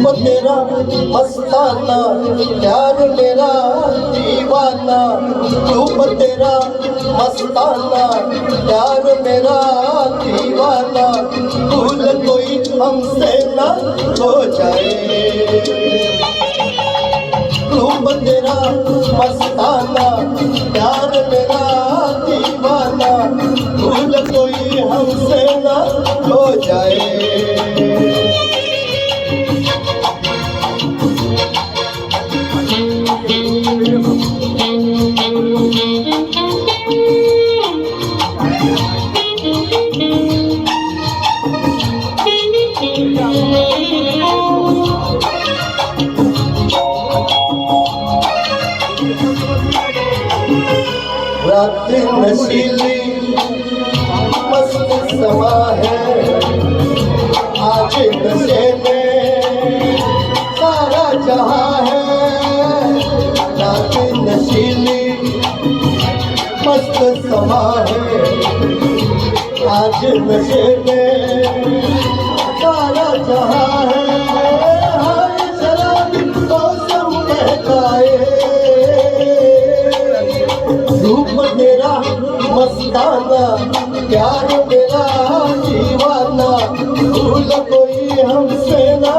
रूप तेरा मस्ताना, प्यार मेरा दीवाना। रूप तेरा मस्ताना, प्यार मेरा दीवाना। भूल कोई हमसे ना हो जाए। रूप तेरा मस्ताना, प्यार मेरा दीवाना। भूल कोई हमसे ना हो जाए। रात नशीली मस्त समा है, आज नशे में सारा जहां है। रात नशीली मस्त समा है, आज नशे में सारा जहां है। हाय शराबी मौसम बहकाए, रूप तेरा मस्ताना, प्यार मेरा दीवाना। भूल कोई हमसे ना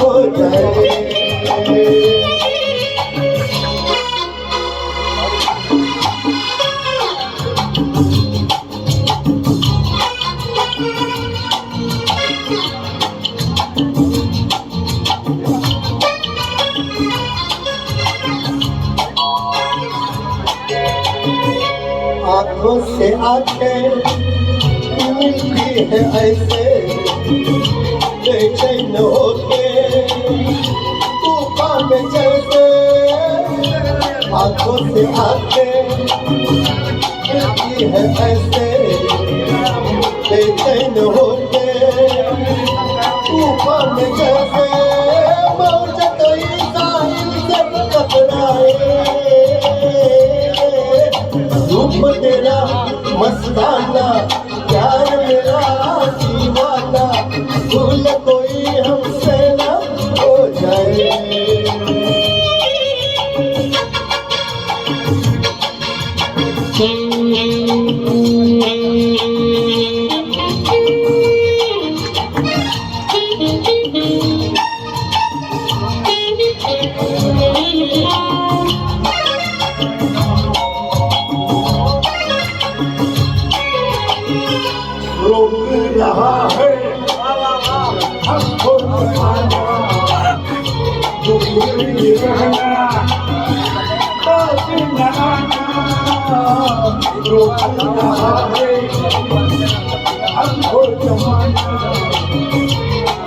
हो जाए। आँखों से आंखें मिलती है ऐसे, बेचैन होके तूफान में जैसे। आँखों से आंखें मिलती है ऐसे, बेचैन होके तूफान में जैसे। मौज कोई साहिल से टकराए, रूप तेरा मस्ताना, प्यार मेरा दीवाना। भूल कोई हमसे ना हो जाए। रोक रहा है हमको जमाना, दूर ही रहना पास न आना। रोक रहा है हमको जमाना,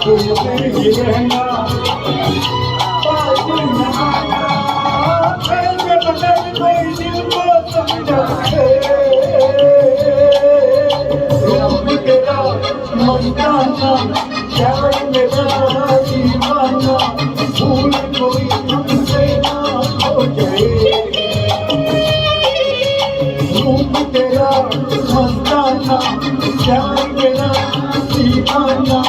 दूर ही रहना पास न आना। ऐसे बगैर कोई दिल को समझाए, मस्ताना, प्यार मेरा दीवाना। भूल कोई हमसे ना हो जाए। रूप तेरा मस्ताना, प्यार मेरा दीवाना।